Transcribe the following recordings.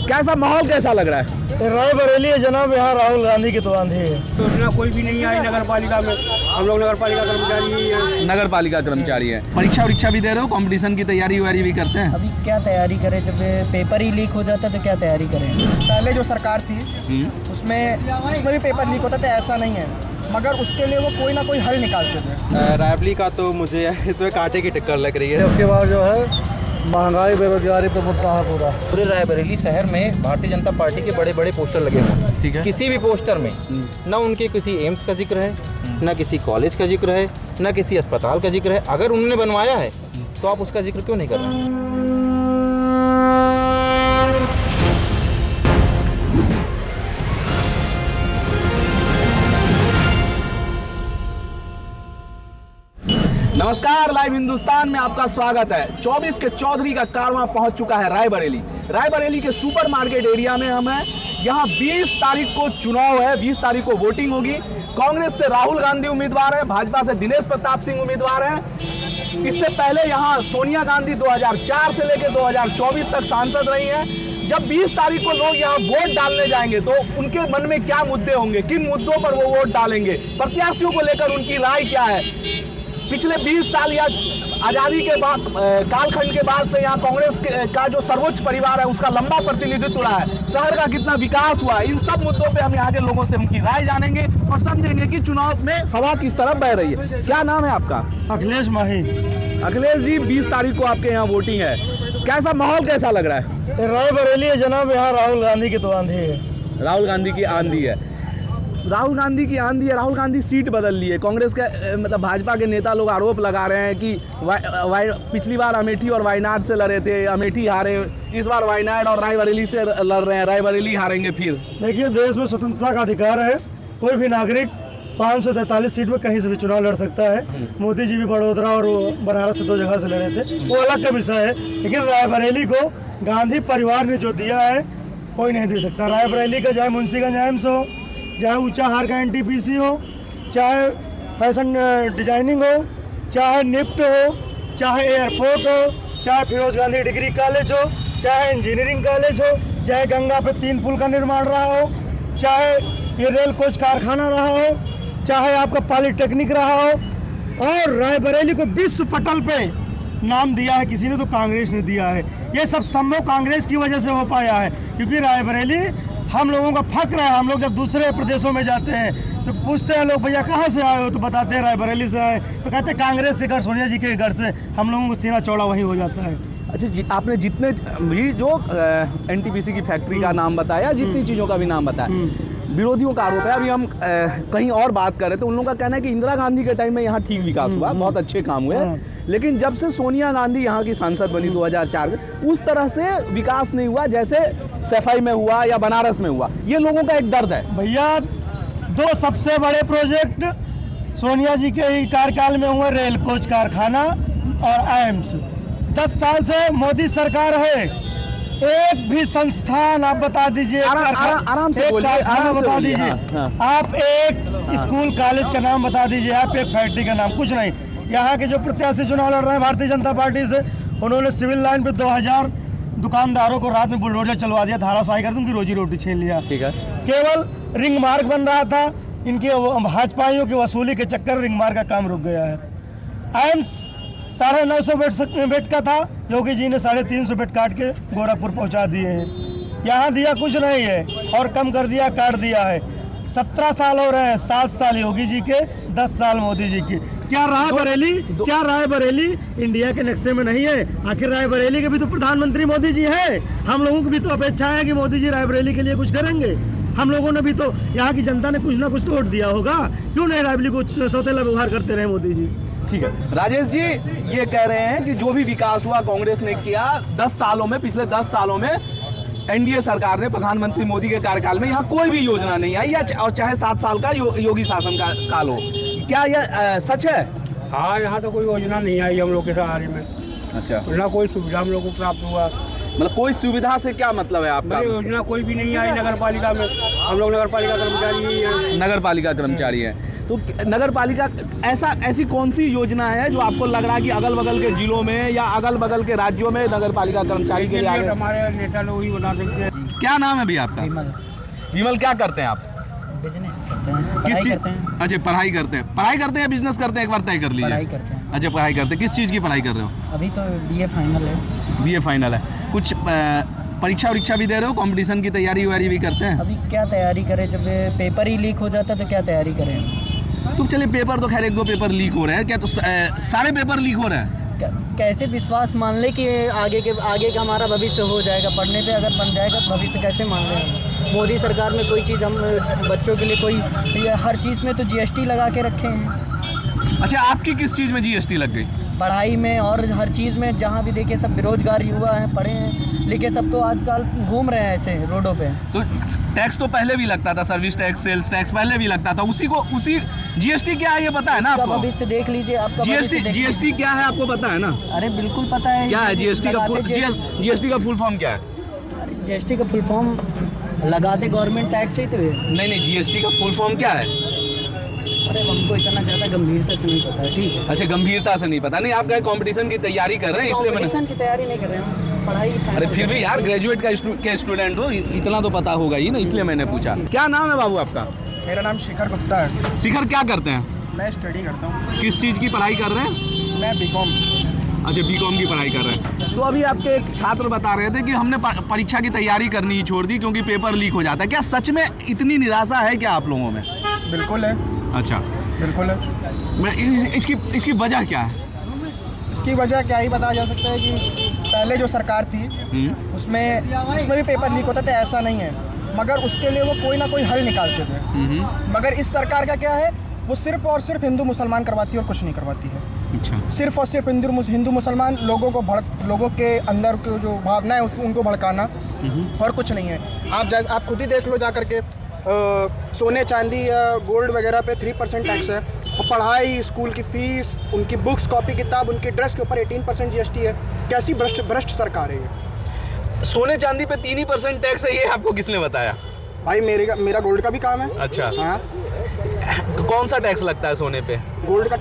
कैसा माहौल कैसा लग रहा है? रायबरेली है जनाब, यहाँ राहुल गांधी की तो आंधी है। योजना कोई भी नहीं आई नगर पालिका में। हम लोग नगर पालिका कर्मचारी हैं। नगर पालिका कर्मचारी हैं। परीक्षा भी दे रहे हो, कंपटीशन की तैयारी भी करते हैं? अभी क्या तैयारी करें, जब पेपर ही लीक हो जाता तो क्या तैयारी करें। पहले जो सरकार थी उसमें भी पेपर लीक होता था, ऐसा नहीं है, मगर उसके लिए वो कोई ना कोई हल निकालते थे। रायबरेली का तो मुझे इसमें कांटे की टक्कर लग रही है। उसके बाद जो है महंगाई बेरोजगारी पे मुद्दा है पूरे रायबरेली शहर में भारतीय जनता पार्टी के बड़े बड़े पोस्टर लगे हुए हैं। ठीक है। किसी भी पोस्टर में न उनके किसी एम्स का जिक्र है, न किसी कॉलेज का जिक्र है, न किसी अस्पताल का जिक्र है। अगर उन्होंने बनवाया है तो आप उसका जिक्र क्यों नहीं कर रहे हैं? नमस्कार, लाइव हिंदुस्तान में आपका स्वागत है। 24 के चौधरी का कारवां पहुंच चुका है रायबरेली। रायबरेली के सुपरमार्केट एरिया में हम हैं। यहां 20 तारीख को चुनाव है, 20 तारीख को वोटिंग होगी। कांग्रेस से राहुल गांधी उम्मीदवार हैं, भाजपा से दिनेश प्रताप सिंह उम्मीदवार हैं। इससे पहले यहां सोनिया गांधी 2004 से लेकर 2024 तक सांसद रही हैं। जब 20 तारीख को लोग यहाँ वोट डालने जाएंगे तो उनके मन में क्या मुद्दे होंगे, किन मुद्दों पर वो वोट डालेंगे, प्रत्याशियों को लेकर उनकी राय क्या है। पिछले 20 साल या आज़ादी के बाद कालखंड के बाद से यहाँ कांग्रेस का जो सर्वोच्च परिवार है उसका लंबा प्रतिनिधित्व रहा है। शहर का कितना विकास हुआ, इन सब मुद्दों पे हम यहाँ के लोगों से उनकी राय जानेंगे और समझेंगे कि चुनाव में हवा किस तरफ बह रही है। क्या नाम है आपका? अखिलेश माही। अखिलेश जी, 20 तारीख को आपके यहाँ वोटिंग है, कैसा माहौल कैसा लग रहा है? रायबरेली है जनाब, यहाँ राहुल गांधी की तो आंधी है। राहुल गांधी की आंधी है। राहुल गांधी की आंधी है। राहुल गांधी सीट बदल ली है। कांग्रेस के मतलब भाजपा के नेता लोग आरोप लगा रहे हैं कि पिछली बार अमेठी और वायनाड से लड़े थे, अमेठी हारे, इस बार वायनाड और रायबरेली से लड़ रहे हैं, रायबरेली हारेंगे फिर। देखिए, देश में स्वतंत्रता का अधिकार है, कोई भी नागरिक 543 सीट में कहीं से भी चुनाव लड़ सकता है। मोदी जी भी बड़ोदरा और बनारस से 2 जगह से लड़े थे, वो अलग का विषय है। लेकिन रायबरेली को गांधी परिवार ने जो दिया है कोई नहीं दे सकता। रायबरेली का चाहे मुंशीगंज एम्स हो, चाहे ऊंचा हार का NTPC हो, चाहे फैशन डिजाइनिंग हो, चाहे निफ्ट हो, चाहे एयरपोर्ट हो, चाहे फिरोज गांधी डिग्री कॉलेज हो, चाहे इंजीनियरिंग कॉलेज हो, चाहे गंगा पे 3 पुल का निर्माण रहा हो, चाहे ये रेल कोच कारखाना रहा हो, चाहे आपका पॉलिटेक्निक रहा हो। और रायबरेली को विश्व पटल पे नाम दिया है किसी ने तो कांग्रेस ने दिया है। ये सब संभव कांग्रेस की वजह से हो पाया है, क्योंकि रायबरेली हम लोगों का फक्र है। हम लोग जब दूसरे प्रदेशों में जाते हैं तो पूछते हैं लोग, भैया कहाँ से आए हो, तो बताते हैं रायबरेली से आए, तो कहते हैं कांग्रेस से घर, सोनिया जी के घर से। हम लोगों को सीना चौड़ा वही हो जाता है। अच्छा, आपने जितने भी जो NTPC की फैक्ट्री का नाम बताया, जितनी चीज़ों का भी नाम बताया, विरोधियों का आरोप है। अभी हम कहीं और बात कर रहे थे, उन लोगों का कहना है कि इंदिरा गांधी के टाइम में यहाँ ठीक विकास हुआ, बहुत अच्छे काम हुए, लेकिन जब से सोनिया गांधी यहाँ की सांसद बनी 2004 में, उस तरह से विकास नहीं हुआ जैसे सफाई में हुआ या बनारस में हुआ। ये लोगों का एक दर्द है। भैया, 2 सबसे बड़े प्रोजेक्ट सोनिया जी के ही कार्यकाल में हुए, रेल कोच कारखाना और एम्स। 10 साल से मोदी सरकार है, एक भी संस्थान आप बता दीजिए, आराम से बोलिए, बता दीजिए। हाँ। आप एक स्कूल कॉलेज का नाम बता दीजिए, आप एक फैक्ट्री का नाम, कुछ नहीं। यहाँ के जो प्रत्याशी चुनाव लड़ रहे हैं भारतीय जनता पार्टी से, उन्होंने सिविल लाइन पे 2000 दुकानदारों को रात में बुलडोजर चलवा दिया, धाराशाही कर दी, उनकी रोजी रोटी छीन लिया। ठीक है। केवल रिंग मार्ग बन रहा था, इनके भाजपाइयों की वसूली के चक्कर रिंग मार्ग का काम रुक गया है। एम्स 950 बेड का था, योगी जी ने 350 बेड काट के गोरखपुर पहुंचा दिए हैं। यहाँ दिया कुछ नहीं है और कम कर दिया, काट दिया है। 17 साल हो रहे हैं, 7 साल योगी जी के, 10 साल मोदी जी के। क्या रायबरेली इंडिया के नक्शे में नहीं है? आखिर रायबरेली के भी तो प्रधानमंत्री मोदी जी हैं। हम लोगों की भी तो अपेक्षा है कि मोदी जी रायबरेली के लिए कुछ करेंगे। हम लोगों ने भी तो, यहाँ की जनता ने कुछ ना कुछ तो वोट दिया होगा, क्यों नहीं रायबरेली को सौतेला व्यवहार करते रहे मोदी जी। ठीक है। राजेश जी ये कह रहे हैं कि जो भी विकास हुआ कांग्रेस ने किया 10 सालों में, पिछले 10 सालों में NDA सरकार ने, प्रधानमंत्री मोदी के कार्यकाल में यहाँ कोई भी योजना नहीं आई, और चाहे 7 साल का योगी शासन का काल हो। क्या यह सच है? हाँ, यहाँ तो कोई योजना नहीं आई हम लोग के सहारे में। अच्छा, ना कोई सुविधा हम लोग को प्राप्त हुआ। मतलब कोई सुविधा से क्या मतलब है आपका? योजना कोई भी नहीं आई नगर पालिका में। हम लोग नगर पालिका कर्मचारी हैं। नगर पालिका कर्मचारी हैं। तो नगर पालिका ऐसी कौन सी योजना है जो आपको लग रहा है कि अगल बगल के जिलों में या अगल बगल के राज्यों में नगर पालिका कर्मचारी के लिए आगे? हमारे नेता लोग ही बता सकते हैं। क्या नाम है भैया आपका? विमल विमल, क्या करते हैं आप? बिजनेस करते हैं, किस पढ़ाई चीज? करते हैं, अच्छा, पढ़ाई करते हैं। पढ़ाई करते हैं, बिजनेस करते हैं, एक बार तय कर लीजिए। पढ़ाई करते हैं। अच्छा, पढ़ाई करते हैं। किस चीज़ की पढ़ाई कर रहे हो? अभी तो बीए फाइनल है। बीए फाइनल है। कुछ परीक्षा वरीक्षा भी दे रहे हो? कंपटीशन की तैयारी वारी भी करते हैं? अभी क्या तैयारी करें, जब पेपर ही लीक हो जाता तो क्या तैयारी करें? तो चलिए, पेपर तो खैर एक दो पेपर लीक हो रहे हैं, क्या तो सारे पेपर लीक हो रहे हैं? कैसे विश्वास मान ले कि आगे का हमारा भविष्य हो जाएगा? पढ़ने पे अगर बन जाएगा तो भविष्य कैसे मान लें हम? मोदी सरकार में कोई चीज़ हम बच्चों के लिए कोई हर चीज़ में तो जीएसटी लगा के रखे हैं। अच्छा, आपकी किस चीज़ में जीएसटी लग गई? पढ़ाई में और हर चीज़ में, जहाँ भी देखे सब बेरोजगार युवा हैं, पढ़े हैं लिखे सब तो आजकल घूम रहे हैं ऐसे रोडों पे। तो टैक्स तो पहले भी लगता था, सर्विस टैक्स, सेल्स टैक्स पहले भी लगता था। उसी जीएसटी क्या है ये पता है ना आपका आपको? भविष्य देख लीजिए, आपका जीएसटी क्या है आपको पता है ना? अरे बिल्कुल पता है। क्या है जीएसटी का फुल फॉर्म क्या है? अरे जीएसटी का फुल फॉर्म लगाते गवर्नमेंट टैक्स ही तो है। नहीं, जीएसटी का फुल फॉर्म क्या है? अरे हमको इतना ज़्यादा गंभीरता से नहीं पता है। ठीक है, अच्छा, गंभीरता से नहीं पता। नहीं, आप क्या कंपटीशन की तैयारी कर रहे हैं इसलिए मैंने। कंपटीशन की तैयारी नहीं कर रहे हैं, पढ़ाई। अरे फिर भी यार, ग्रेजुएट के स्टूडेंट हो, इतना तो पता होगा ही ना, इसलिए मैंने पूछा। क्या नाम है बाबू आपका? मेरा नाम शिखर गुप्ता है। शिखर, क्या करते हैं? मैं स्टडी करता हूँ। किस चीज़ की पढ़ाई कर रहे हैं? मैं बीकॉम। अच्छा, बीकॉम की पढ़ाई कर रहे हैं। तो अभी आपके एक छात्र बता रहे थे कि हमने परीक्षा की तैयारी करनी ही छोड़ दी क्योंकि पेपर लीक हो जाता है। क्या सच में इतनी निराशा है क्या आप लोगों में? बिल्कुल है, अच्छा, बिल्कुल है। इसकी वजह क्या है? इसकी वजह क्या ही बताया जा सकता है कि पहले जो सरकार थी उसमें भी पेपर लीक होता था, ऐसा नहीं है, मगर उसके लिए वो कोई ना कोई हल निकालते थे। मगर इस सरकार का क्या है, वो सिर्फ और सिर्फ हिंदू मुसलमान करवाती है और कुछ नहीं करवाती है। अच्छा, सिर्फ और सिर्फ हिंदू मुसलमान लोगों के अंदर की जो भावना है उनको भड़काना और कुछ नहीं है। आप खुद ही देख लो जा करके, सोने चांदी या गोल्ड वगैरह पे 3% टैक्स है, और पढ़ाई, स्कूल की फीस, उनकी बुक्स, कॉपी किताब, उनकी ड्रेस के ऊपर 18% जीएसटी है। कैसी भ्रष्ट सरकार है ये? सोने चांदी पे 3% टैक्स है, ये आपको किसने बताया? भाई मेरा गोल्ड का भी काम है। अच्छा, हाँ, तो कौन सा टैक्स लगता है सोने पे? गोल्ड का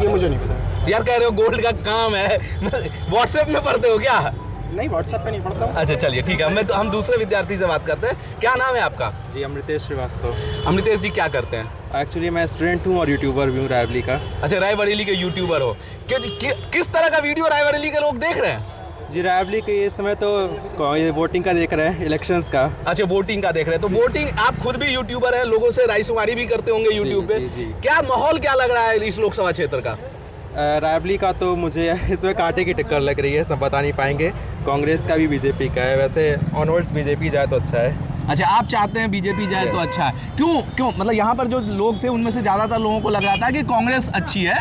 ये मुझे नहीं पता यार, कह रहे हो गोल्ड का काम है, व्हाट्सएप में पढ़ते हो क्या? नहीं, व्हाट्सएप पे नहीं पढ़ता हूँ। अच्छा, चलिए ठीक है, हम दूसरे विद्यार्थी से बात करते हैं। क्या नाम है आपका? जी, अमृतेश श्रीवास्तव। अमृतेश जी, क्या करते हैं? एक्चुअली मैं स्टूडेंट हूँ और यूट्यूबर भी हूँ रायबरेली का। अच्छा, रायबरेली के यूट्यूबर हो। किस तरह का वीडियो रायबरेली के लोग देख रहे हैं? जी, रायबरेली के इस समय तो ये वोटिंग का देख रहे हैं, इलेक्शंस का। अच्छा, वोटिंग का देख रहे हैं। तो वोटिंग, आप खुद भी यूट्यूबर हैं, लोगों से रायशुमारी भी करते होंगे यूट्यूब पे। जी। क्या माहौल क्या लग रहा है इस लोकसभा क्षेत्र का? रायबरेली का तो मुझे इसमें कांटे की टक्कर लग रही है, सब बता नहीं पाएंगे। कांग्रेस का भी, बीजेपी का है। वैसे ऑनवर्ड्स बीजेपी जाए तो अच्छा है। अच्छा, आप चाहते हैं बीजेपी जाए तो अच्छा है। क्यों? मतलब यहाँ पर जो लोग थे उनमें से ज़्यादातर लोगों को लग रहा था कि कांग्रेस अच्छी है।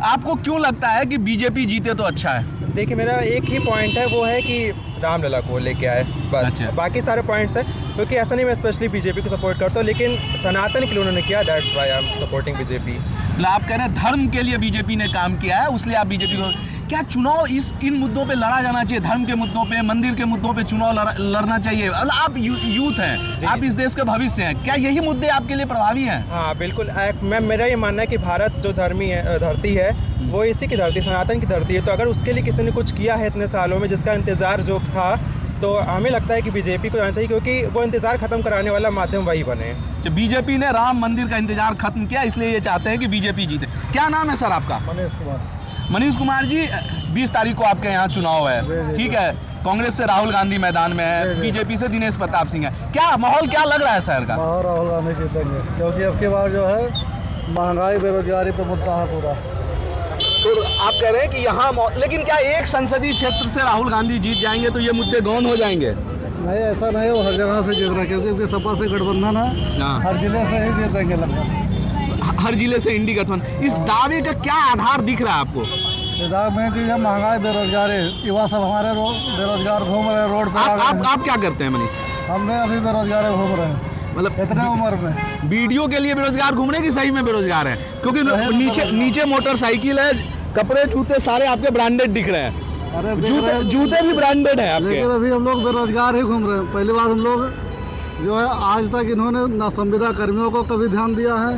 आपको क्यों लगता है कि बीजेपी जीते तो अच्छा है? देखिए, मेरा एक ही पॉइंट है, वो है कि रामलला को लेके आए, बस। अच्छा। बाकी सारे पॉइंट्स हैं, क्योंकि ऐसा नहीं मैं स्पेशली बीजेपी को सपोर्ट करता हूँ, लेकिन सनातन के लिए उन्होंने किया, that's why I am supporting BJP. मतलब आप कह रहे हैं धर्म के लिए बीजेपी ने काम किया है, उसलिए आप बीजेपी को। क्या चुनाव इन मुद्दों पे लड़ा जाना चाहिए? धर्म के मुद्दों पे, मंदिर के मुद्दों पे चुनाव लड़ना चाहिए? मतलब आप यूथ हैं, आप इस देश के भविष्य हैं, क्या यही मुद्दे आपके लिए प्रभावी हैं? हाँ, बिल्कुल। मेरा ये मानना है कि भारत जो धरती है, वो इसी की धरती, सनातन की धरती है। तो अगर उसके लिए किसी ने कुछ किया है इतने सालों में, जिसका इंतज़ार जो था, तो हमें लगता है कि बीजेपी को जाना चाहिए, क्योंकि वो इंतज़ार खत्म कराने वाला माध्यम वही बने। तो बीजेपी ने राम मंदिर का इंतजार खत्म किया, इसलिए ये चाहते हैं कि बीजेपी जीते। क्या नाम है सर आपका? मनीष कुमार जी, 20 तारीख को आपके यहाँ चुनाव है, ठीक है? कांग्रेस से राहुल गांधी मैदान में है, बीजेपी से दिनेश प्रताप सिंह है। क्या माहौल क्या लग रहा है शहर का? राहुल गांधी जीतेंगे, क्योंकि अब की बार जो है महंगाई, बेरोजगारी पे मुद्दा है पूरा। तो आप कह रहे हैं कि यहाँ लेकिन क्या एक संसदीय क्षेत्र से राहुल गांधी जीत जाएंगे तो ये मुद्दे गौन हो जाएंगे? नहीं, ऐसा नहीं, वो हर जगह से जीत रहा है, क्योंकि उनके सपा से गठबंधन है, हर जिले से ही जीतेंगे लगभग। हर जिले से इंडी गठबंधन। इस दावे का क्या आधार दिख रहा है आपको? मेन चीज़ है महंगाई, बेरोजगारी। युवा सब हमारे बेरोजगार घूम रहे हैं रोड पे। आप क्या करते हैं मनीष? हमने अभी बेरोजगार घूम रहे हैं, मतलब इतने उम्र में। वीडियो के लिए बेरोजगार घूम रहे हैं कि सही में बेरोजगार है? क्योंकि नीचे मोटरसाइकिल है, कपड़े जूते सारे आपके ब्रांडेड दिख रहे हैं। अरे जूते भी ब्रांडेड है आपके। लेकिन अभी हम लोग बेरोजगार ही घूम रहे हैं। पहली बार हम लोग जो है आज तक इन्होंने ना संविदा कर्मियों को कभी ध्यान दिया है,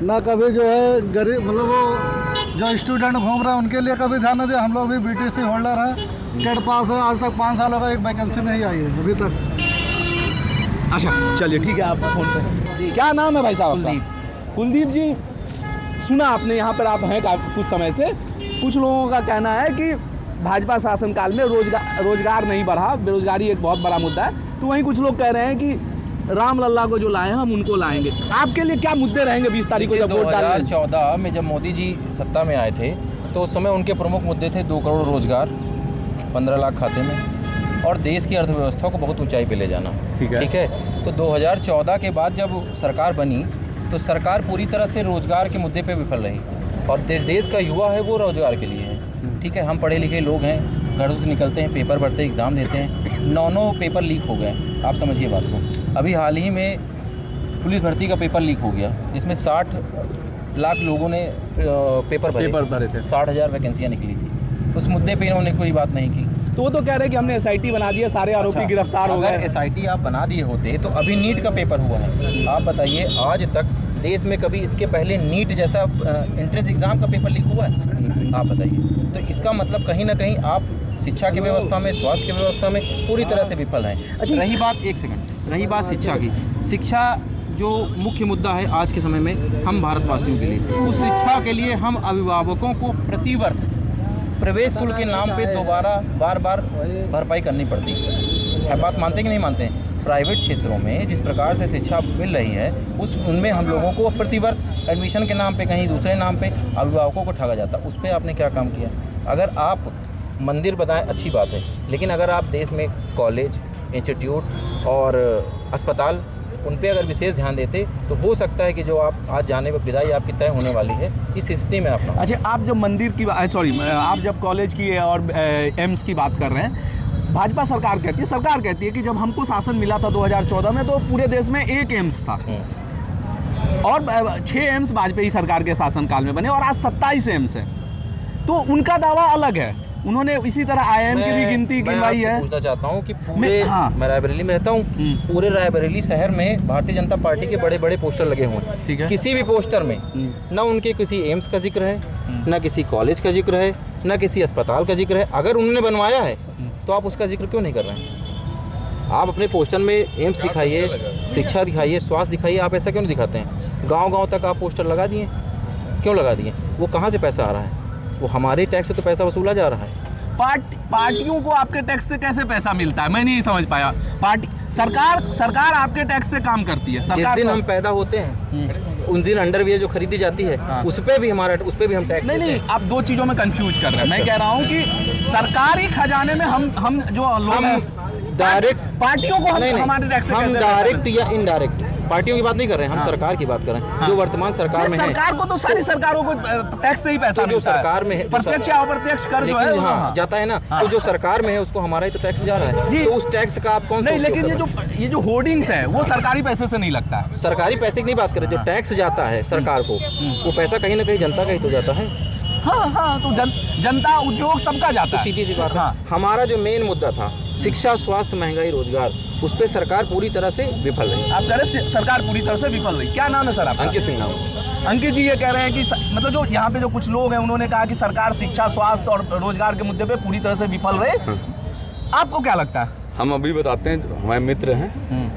ना कभी जो है गरीब मतलब वो जो स्टूडेंट घूम रहे हैं उनके लिए कभी ध्यान नहीं दिया। हम लोग भी BTC होल्डर हैं, टेट पास है, आज तक 5 सालों का एक वैकेंसी नहीं आई है अभी तक। अच्छा चलिए ठीक है, आपका फोन पे क्या नाम है भाई साहब आपका? कुलदीप जी, सुना आपने यहाँ पर आप हैं कुछ समय से, कुछ लोगों का कहना है कि भाजपा शासनकाल में रोजगार नहीं बढ़ा, बेरोजगारी एक बहुत बड़ा मुद्दा है। तो वहीं कुछ लोग कह रहे हैं कि राम लल्ला को जो लाए हैं हम उनको लाएंगे। आपके लिए क्या मुद्दे रहेंगे 20 तारीख को जब वोट डालेंगे? 2014 में जब मोदी जी सत्ता में आए थे तो उस समय उनके प्रमुख मुद्दे थे 2 करोड़ रोजगार, 15 लाख खाते में और देश की अर्थव्यवस्था को बहुत ऊंचाई पे ले जाना। ठीक है। तो 2014 के बाद जब सरकार बनी तो सरकार पूरी तरह से रोजगार के मुद्दे पे विफल रही और देश का युवा है वो रोजगार के लिए है। ठीक है, हम पढ़े लिखे लोग हैं, घरों से निकलते हैं, पेपर भरते हैं, एग्ज़ाम देते हैं, 9 पेपर लीक हो गए। आप समझिए बात को। अभी हाल ही में पुलिस भर्ती का पेपर लीक हो गया जिसमें 60 लाख लोगों ने पेपर भरे थे, 60,000 वैकेंसियाँ निकली थी। उस मुद्दे पे इन्होंने कोई बात नहीं की। तो वो तो कह रहे हैं कि हमने SIT बना दिया, सारे आरोपी गिरफ्तार हो गए। अगर SIT आप बना दिए होते तो अभी नीट का पेपर हुआ है। आप बताइए आज तक देश में कभी इसके पहले नीट जैसा एंट्रेंस एग्ज़ाम का पेपर लीक हुआ है? आप बताइए। तो इसका मतलब कहीं ना कहीं आप शिक्षा की व्यवस्था में, स्वास्थ्य की व्यवस्था में पूरी तरह से विफल हैं। अच्छा, रही बात एक सेकंड, रही बात शिक्षा की, शिक्षा जो मुख्य मुद्दा है आज के समय में हम भारतवासियों के लिए, उस शिक्षा के लिए हम अभिभावकों को प्रतिवर्ष प्रवेश शुल्क के नाम पे दोबारा बार बार भरपाई करनी पड़ती है। बात मानते कि नहीं मानते हैं? प्राइवेट क्षेत्रों में जिस प्रकार से शिक्षा मिल रही है उनमें हम लोगों को प्रतिवर्ष एडमिशन के नाम पे कहीं दूसरे नाम पे अभिभावकों को ठगा जाता। उस पर आपने क्या काम किया? अगर आप मंदिर बताएं अच्छी बात है, लेकिन अगर आप देश में कॉलेज, इंस्टीट्यूट और अस्पताल उन पे अगर विशेष ध्यान देते तो हो सकता है कि जो आप आज जाने पर विदाई आपकी तय होने वाली है इस स्थिति में आप। अच्छा, आप जब मंदिर की आप जब कॉलेज की और एम्स की बात कर रहे हैं, भाजपा सरकार कहती है कि जब हमको शासन मिला था 2014 में तो पूरे देश में 1 एम्स था और 6 एम्स वाजपेयी सरकार के शासनकाल में बने और आज 27 एम्स है। तो उनका दावा अलग है, उन्होंने इसी तरह IIM की भी गिनती गिनवाई है। पूछना चाहता हूँ कि मैं रायबरेली में रहता हूँ, पूरे रायबरेली शहर में भारतीय जनता पार्टी के बड़े बड़े पोस्टर लगे हुए हैं। ठीक है। किसी भी पोस्टर में न उनके किसी एम्स का जिक्र है, न किसी कॉलेज का जिक्र है, न किसी अस्पताल का जिक्र है। अगर उन्होंने बनवाया है तो आप उसका जिक्र क्यों नहीं कर रहे हैं? आप अपने पोस्टर में एम्स दिखाइए, शिक्षा दिखाइए, स्वास्थ्य दिखाइए, आप ऐसा क्यों नहीं दिखाते हैं? गांव-गांव तक आप पोस्टर लगा दिए, क्यों लगा दिए? वो कहाँ से पैसा आ रहा है? वो हमारे टैक्स से तो पैसा वसूला जा रहा है। पार्टियों को आपके टैक्स से कैसे पैसा मिलता है? मैं नहीं समझ पाया। सरकार आपके टैक्स से काम करती है। जिस दिन हम पैदा होते हैं उन दिन अंडरवियर जो खरीदी जाती है उस पे भी हम टैक्स नहीं, आप 2 चीजों में कंफ्यूज कर रहे हैं। मैं कह रहा हूँ कि सरकारी खजाने में हम जो लोग डायरेक्ट पार्टियों को हमारे टैक्स से हम डायरेक्ट या इनडायरेक्ट पार्टियों की बात नहीं कर रहे हैं, हम सरकार की बात कर रहे हैं। जो वर्तमान सरकार में है, सरकार को तो सारी सरकारों को टैक्स से ही पैसा जो सरकार में है, प्रत्यक्ष या अप्रत्यक्ष कर जो है जाता है ना, तो जो सरकार में है उसको हमारा ही तो टैक्स जा रहा है। तो उस टैक्स का आप कौन सा? नहीं, लेकिन ये जो होर्डिंग्स है वो सरकारी पैसे से नहीं लगता है। सरकारी पैसे की नहीं बात करें, जो टैक्स जाता है सरकार को वो पैसा कहीं ना कहीं जनता का ही तो जाता है। हाँ, तो जनता, उद्योग सबका जाता है। सीधी सी बात है। हमारा जो मेन मुद्दा था शिक्षा, स्वास्थ्य, महंगाई, रोजगार, उस पर सरकार पूरी तरह से विफल रही। आप कह रहे हैं सरकार पूरी तरह से विफल रही। क्या नाम है सर आपका? अंकित सिंह नाम। अंकित जी ये कह रहे हैं कि मतलब जो यहाँ पे जो कुछ लोग हैं उन्होंने कहा कि सरकार शिक्षा, स्वास्थ्य और रोजगार के मुद्दे पे पूरी तरह से विफल रहे। आपको क्या लगता है? हम अभी बताते हैं, हमारे मित्र हैं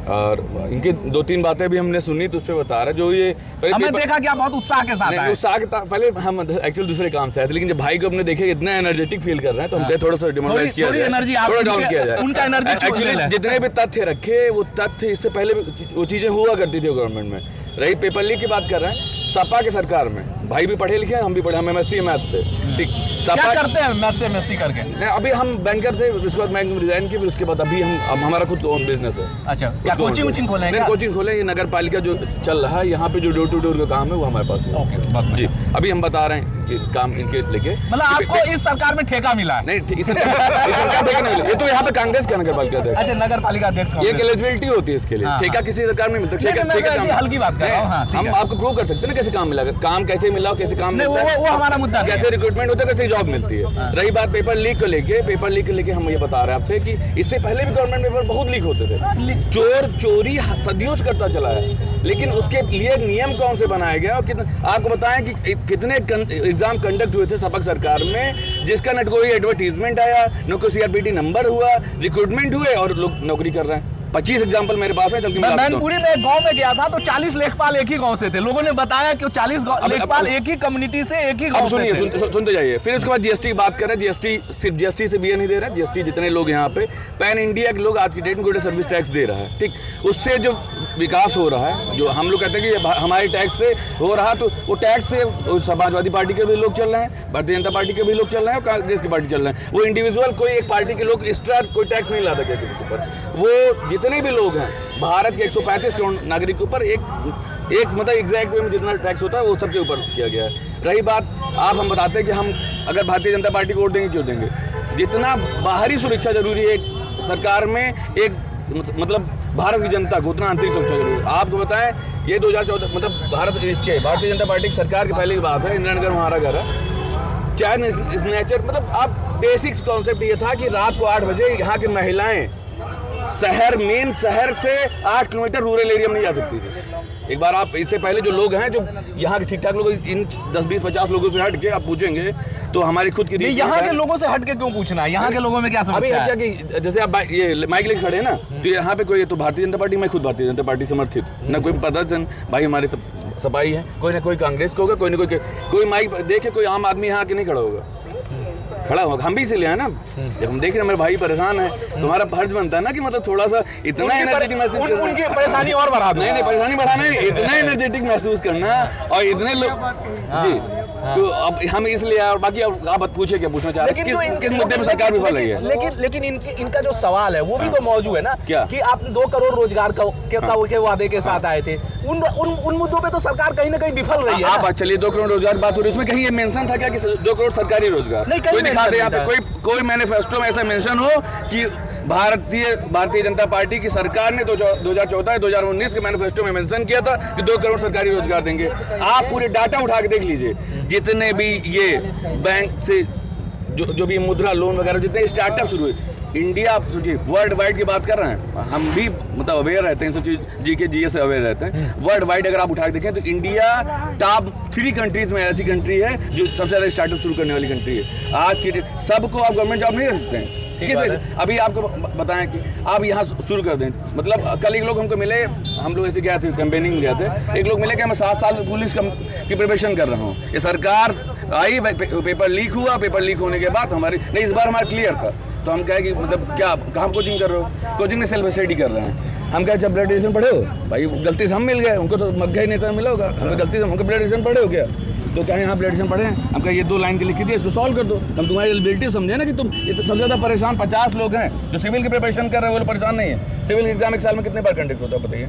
और इनकी 2-3 बातें भी हमने सुनी तो उस पर बता रहे। जो ये हमने देखा कि आप बहुत उत्साह के साथ आए। उत्साह के पहले हम एक्चुअली दूसरे काम से आए थे, लेकिन जब भाई को हमने देखे इतना एनर्जेटिक फील कर रहे हैं तो हमने थोड़ा सा डिमोरलाइज किया जाए, थोड़ा डाउन किया जाए। उनका एनर्जी एक्चुअली जितने भी तथ्य रखे वो तथ्य इससे पहले भी वो चीज़ें हुआ करती थी गवर्नमेंट में। रही पेपर लीक की बात कर रहे हैं, सपा के सरकार में भाई भी पढ़े लिखे हैं, हम भी पढ़े, हम MSc मैथ से। ठीक, क्या करते हैं मैथ से MSc करके? नहीं, अभी हम बैंकर थे, उसके बाद मैं रिजाइन किया, फिर उसके बाद अभी हम हमारा खुद ओन बिजनेस है। अच्छा, क्या कोचिंग खोलेंगे? कोचिंग खोले, ये नगर पालिका जो चल रहा है यहाँ पे जो डोर टू डोर का काम है वो हमारे पास है। जी, अभी हम बता रहे हैं काम इनके लेके। मतलब आपको इस सरकार में ठेका मिला है? नहीं, इस सरकार ठेका नहीं मिला। ये तो यहाँ पे कांग्रेस का नगर पालिका अध्यक्ष। अच्छा, नगर पालिका अध्यक्ष ये एलिजिबिलिटी होती है इसके लिए। ठेका किसी सरकार में मिलता है। ठेका हल्की बात कर रहा हूँ। हाँ, हम आपको प्रूव कर सकते हैं ना कैसे काम मिला, काम कैसे मिला, कैसे काम नहीं, मिलता है, वो हमारा मुद्दा नहीं है। कैसे रिक्रूटमेंट होता है, कैसे जॉब मिलती है। रही बात पेपर लीक को लेके, पेपर लीक को लेके हम ये बता रहे हैं आपसे कि इससे पहले भी गवर्नमेंट पेपर बहुत लीक होते थे। चोरी सदियों से करता चला है, लेकिन उसके लिए नियम कौन से बनाए गए? और आपको बताएं कि कितने एग्जाम कंडक्ट हुए थे सपक सरकार में, जिसका न कोई एडवर्टीजमेंट आया, न कोई सीआरपीटी नंबर हुआ, रिक्रूटमेंट हुए और लोग नौकरी कर रहे हैं। 25 एग्जाम्पल मेरे पास है। मैनपुरी में एक गांव में गया था तो 40 लेखपाल एक ही गांव से थे। लोगों ने बताया कि 40 लेखपाल एक ही कम्युनिटी से, एक ही गांव से थे। सुनते जाइए। फिर उसके बाद जीएसटी की बात करें। जीएसटी सिर्फ जीएसटी से भी नहीं दे रहा है। जीएसटी जितने लोग यहाँ पे पैन इंडिया के लोग आज की डेट में गुड सर्विस टैक्स दे रहा है, ठीक। उससे जो विकास हो रहा है, जो हम लोग कहते हैं कि हमारे टैक्स से हो रहा, तो वो टैक्स से समाजवादी पार्टी के भी लोग चल रहे हैं, भारतीय जनता पार्टी के भी लोग चल रहे हैं और कांग्रेस की पार्टी चल रहे हैं। वो इंडिविजुअल कोई एक पार्टी के लोग एक्स्ट्रा कोई टैक्स नहीं लाता किसी के ऊपर। वो जितने भी लोग हैं भारत के 135 करोड़ नागरिक के ऊपर एक मतलब एग्जैक्ट वे में जितना टैक्स होता है वो सबके ऊपर किया गया है। रही बात, आप हम बताते हैं कि हम अगर भारतीय जनता पार्टी को वोट देंगे, क्यों देंगे? जितना बाहरी सुरक्षा जरूरी है सरकार में, एक मतलब भारत की जनता को उतना आंतरिक सुरक्षा जरूरी है। आपको बताएं, ये 2014 मतलब भारतीय जनता पार्टी की सरकार की पहले की बात है। इंदिरा नगर हमारा घर है। चाहे स्नैचर, मतलब आप बेसिक्स कॉन्सेप्ट ये था कि रात को 8 बजे यहाँ की महिलाएं मेन शहर से 8 किलोमीटर रूरल एरिया में नहीं जा सकती थी। एक बार आप इससे पहले जो लोग हैं, जो यहाँ के ठीक ठाक लोग, इन 10, 20, 50 लोगों से हट के आप पूछेंगे तो हमारी खुद की यहाँ के लोगों से हट के क्यों पूछना है? यहाँ के लोगों में क्या समस्या है? कि जैसे आप ये माइक लेके खड़े हैं ना, तो यहाँ पे कोई तो भारतीय जनता पार्टी, मैं खुद भारतीय जनता पार्टी समर्थित, ना कोई प्रदर्शन भाई हमारे सपाई है, कोई ना कोई कांग्रेस को होगा, कोई ना कोई माइक देखे कोई आम आदमी यहाँ के नहीं खड़ा होगा। खड़ा होगा हम भी इसीलिए है ना, जब हम देख रहे हैं मेरे भाई परेशान है तो हमारा फर्ज बनता है ना कि मतलब थोड़ा सा इतना एनर्जेटिक महसूस करना, उनकी परेशानी और बढ़ा दो। नहीं परेशानी बढ़ाना नहीं, इतना एनर्जेटिक महसूस करना और इतने लोग जी। तो अब हम इसलिए, और बाकी आप पूछे क्या पूछना चाह रहे हैं, किस मुद्दे पे सरकार विफल रही है? लेकिन इनका जो सवाल है वो भी तो मौजूद है ना, क्या कि आप 2 करोड़ रोजगार के वादे के साथ आए थे। उन मुद्दों पे तो सरकार कहीं ना कहीं विफल रही है। आप चलिए 2 करोड़ रोजगार बात हो रही है, उसमें कहीं ये मेंशन था क्या कि 2 करोड़ सरकारी रोजगार? कोई दिखा दे यहाँ पे, कोई मैनिफेस्टो में ऐसा मेंशन हो कि भारतीय जनता पार्टी की सरकार ने 2014-2019 के मैनिफेस्टो में मेंशन किया था कि 2 करोड़ सरकारी रोजगार देंगे। आप पूरे डाटा उठा के देख लीजिए, जितने भी ये बैंक से जो भी मुद्रा लोन वगैरह जितने स्टार्टअप शुरू हुए, इंडिया आप सोचिए वर्ल्ड वाइड की बात कर रहे हैं, हम भी मतलब अवेयर रहते हैं, सब चीज जीके से अवेयर रहते हैं। वर्ल्ड वाइड अगर आप उठा के देखें तो इंडिया टॉप 3 कंट्रीज में ऐसी कंट्री है जो सबसे ज़्यादा स्टार्टअप शुरू करने वाली कंट्री है। आज की सबको आप गवर्नमेंट जॉब नहीं दे सकते हैं। अभी आपको बताएं कि आप यहाँ शुरू कर दें, मतलब कल एक लोग हमको मिले, हम लोग ऐसे गए थे कैंपेनिंग में गए थे, एक लोग मिले कि मैं 7 साल पुलिस की प्रिपरेशन कर रहा हूँ, ये सरकार आई, पेपर लीक हुआ, पेपर लीक होने के बाद नहीं, इस बार हमारा क्लियर था, तो हम कहे कि मतलब क्या कहाँ कोचिंग कर रहे हो? कोचिंग में सेल्फ स्टडी कर रहे हैं। हम कहे जब ब्लड रिलेशन पढ़े हो भाई, गलती से हम मिल गए, उनको तो मग्घा ही नहीं था मिला होगा, हमको गलती से हमको ब्लड रिलेशन पढ़े हो क्या? तो कहें हाँ ब्लड रिलेशन पढ़े हैं, हम कहे ये 2 लाइन के लिखी थी, इसको सॉल्व कर दो। हम तुम्हारी एलिजिबिलिटी समझे ना कि तुम ये तो सबसे ज़्यादा परेशान 50 लोग हैं जो सिविल की प्रिपरेशन कर रहे हैं, वो परेशान नहीं है। सिविल एग्जाम एक साल में कितने बार कंडक्ट होता है बताइए?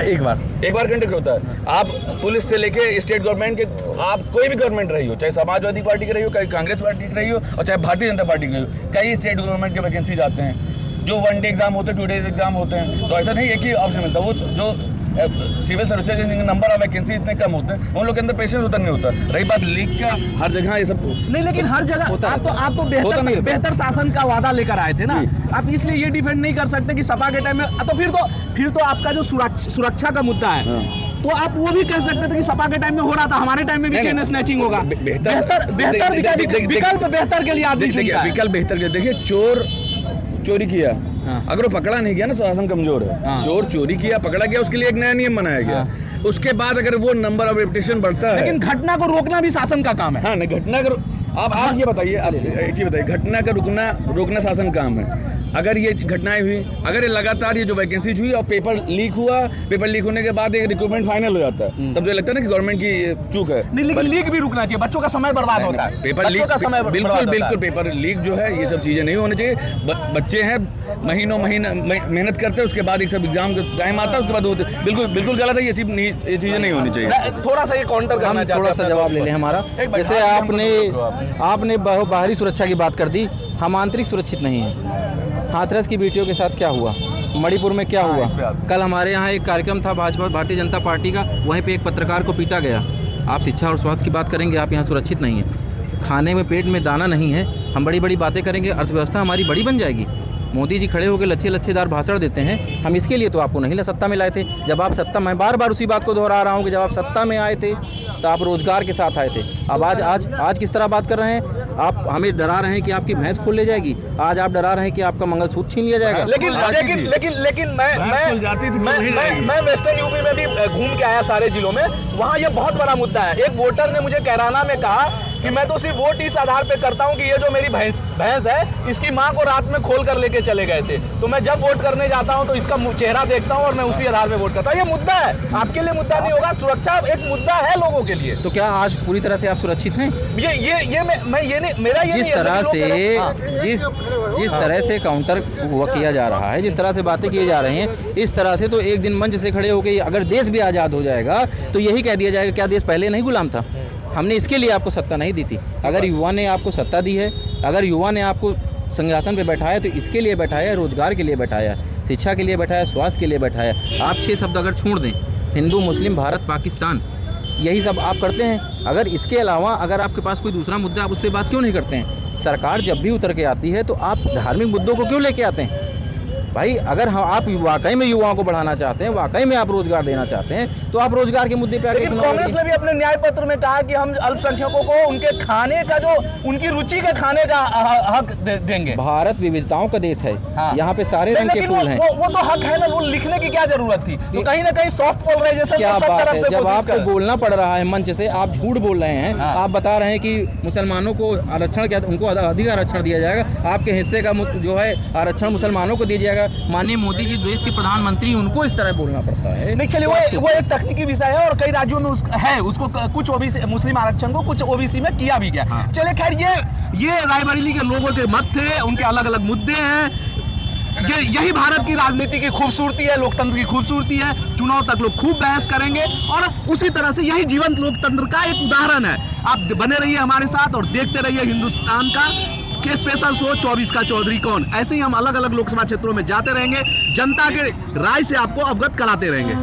एक बार कंडक्ट होता है। आप पुलिस से लेके स्टेट गवर्नमेंट के, आप कोई भी गवर्नमेंट रही हो, चाहे समाजवादी पार्टी की रही हो, चाहे कांग्रेस पार्टी की रही हो, और चाहे भारतीय जनता पार्टी की रही हो, कई स्टेट गवर्नमेंट के वैकेंसीज आते हैं, जो 1 डे एग्जाम होते हैं, 2 डेज एग्जाम होते हैं। तो ऐसा नहीं एक ही ऑप्शन मिलता, वो जो civil services number of vacancy इतने कम होते हैं, उन लोग के अंदर पेशेंस उतना नहीं होता। रही बात लीक का, हर जगह ये सब नहीं, लेकिन हर जगह आप तो बेहतर शासन का वादा लेकर आए थे ना, आप इसलिए ये डिफेंड नहीं कर सकते कि सपा के टाइम में तो फिर तो आपका जो सुरक्षा का मुद्दा है, तो आप वो भी कह सकते थे कि सपा के टाइम में हो रहा था, हमारे टाइम में भी चेन स्नैचिंग होगा। बेहतर विकल्प बेहतर के लिए आप विकल्प बेहतर के, देखिए चोरी किया, अगर वो पकड़ा नहीं गया ना तो शासन कमजोर है। चोर चोरी किया, पकड़ा गया, उसके लिए एक नया नियम बनाया गया। उसके बाद अगर वो नंबर ऑफ रेपुटेशन बढ़ता है, लेकिन घटना को रोकना भी शासन का काम है। हाँ, नहीं घटना का आप ये बताइए, आप एक चीज बताइए, घटना का रोकना शासन काम है। अगर ये घटनाएं हुई, अगर ये लगातार ये जो वैकेंसीज हुई और पेपर लीक हुआ, पेपर लीक होने के बाद एक रिक्रूटमेंट फाइनल हो जाता है, तब तो लगता है ना कि गवर्नमेंट की चूक है। नहीं, लेकिन लीक भी रुकना चाहिए, बच्चों का समय बर्बाद होता है, पेपर लीक, बिल्कुल पेपर लीक जो है, ये सब चीज़ें नहीं होनी चाहिए। बच्चे हैं, महीनों मेहनत करते हैं, उसके बाद एक सब एग्जाम का टाइम आता है, उसके बाद बिल्कुल गलत है, ये चीज़ें नहीं होनी चाहिए। थोड़ा सा ये काउंटर करना चाहते हैं, थोड़ा सा जवाब ले लें हमारा। जैसे आपने बाहरी सुरक्षा की बात कर दी, हम आंतरिक सुरक्षित नहीं हैं। हाथरस की बेटियों के साथ क्या हुआ, मणिपुर में क्या हुआ, कल हमारे यहाँ एक कार्यक्रम था भाजपा भारतीय जनता पार्टी का, वहीं पे एक पत्रकार को पीटा गया। आप शिक्षा और स्वास्थ्य की बात करेंगे, आप यहाँ सुरक्षित नहीं हैं। खाने में पेट में दाना नहीं है, हम बड़ी बड़ी बातें करेंगे, अर्थव्यवस्था हमारी बड़ी बन जाएगी। मोदी जी खड़े होकर लच्छेदार भाषण देते हैं, हम इसके लिए तो आपको नहीं सत्ता में लाए थे। जब आप सत्ता, मैं बार बार उसी बात को दोहरा रहा हूँ कि जब आप सत्ता में आए थे तो आप रोजगार के साथ आए थे। अब आज किस तरह बात कर रहे हैं? आप हमें डरा रहे हैं कि आपकी भैंस खोल ले जाएगी, आज आप डरा रहे हैं कि आपका मंगलसूत्र छीन लिया जाएगा। लेकिन मैं वेस्टर्न यूपी में भी घूम के आया सारे जिलों में, वहाँ ये बहुत बड़ा मुद्दा है। एक वोटर ने मुझे कैराना में कहा कि मैं तो सिर्फ वोट इस आधार पे करता हूँ कि ये जो मेरी भैंस है, इसकी माँ को रात में खोल कर लेके चले गए थे, तो मैं जब वोट करने जाता हूँ तो इसका चेहरा देखता हूँ और मैं उसी आधार पे वोट करता हूँ। ये मुद्दा है, आपके लिए मुद्दा नहीं होगा, सुरक्षा एक मुद्दा है लोगों के लिए। तो क्या आज पूरी तरह से आप सुरक्षित हैं? जिस तरह से काउंटर हुआ किया जा रहा है, जिस तरह से बातें किए जा रही हैं, इस तरह से तो एक दिन मंच से खड़े होकर अगर देश भी आज़ाद हो जाएगा तो यही कह दिया जाएगा क्या देश पहले नहीं गुलाम था? हमने इसके लिए आपको सत्ता नहीं दी थी। अगर युवा ने आपको सत्ता दी है, अगर युवा ने आपको सिंहासन पे बैठाया तो इसके लिए बैठाया, रोजगार के लिए बैठाया, शिक्षा के लिए बैठाया, स्वास्थ्य के लिए बैठाया। आप 6 शब्द अगर छोड़ दें, हिंदू, मुस्लिम, भारत, पाकिस्तान, यही सब आप करते हैं। अगर इसके अलावा अगर आपके पास कोई दूसरा मुद्दा, आप उस पर बात क्यों नहीं करते हैं? सरकार जब भी उतर के आती है तो आप धार्मिक मुद्दों को क्यों लेके आते हैं? भाई अगर आप वाकई में युवाओं को बढ़ाना चाहते हैं, वाकई में आप रोजगार देना चाहते हैं, तो आप रोजगार के मुद्दे पे आगे चुनाव लड़िए। कांग्रेस ने भी अपने न्याय पत्र में कहा कि हम अल्पसंख्यकों को उनके खाने का, जो उनकी रुचि के खाने का हक देंगे। भारत विविधताओं का देश है, यहाँ पे सारे रंग के फूल हैं। वो तो हक है ना, वो लिखने की क्या जरूरत थी? तो कहीं ना कहीं सॉफ्ट बोल रहे हैं जैसे क्या बात है। जब आपको बोलना पड़ रहा है मंच से, आप झूठ बोल रहे हैं। आप बता रहे हैं कि मुसलमानों को आरक्षण, क्या उनको अधिक आरक्षण दिया जाएगा, आपके हिस्से का जो है आरक्षण मुसलमानों को दिया जाएगा। माननीय मोदी जी देश के प्रधानमंत्री, उनको इस तरह बोलना पड़ता है। नहीं, चलिए वो एक तकनीकी विषय है और कई राज्यों में उसको कुछ ओबीसी मुस्लिम आरक्षण को कुछ ओबीसी में किया भी गया। चलिए खैर, ये रायबरेली के लोगों के मत थे, उनके अलग अलग मुद्दे हैं। यही भारत की राजनीति की खूबसूरती है, लोकतंत्र की खूबसूरती है। चुनाव तक लोग खूब बहस करेंगे और उसी तरह से यही जीवंत लोकतंत्र का एक उदाहरण है। आप बने रहिए हमारे साथ और देखते रहिए हिंदुस्तान का स्पेशल शो 24 का चौधरी कौन। ऐसे ही हम अलग अलग लोकसभा क्षेत्रों में जाते रहेंगे, जनता के राय से आपको अवगत कराते रहेंगे।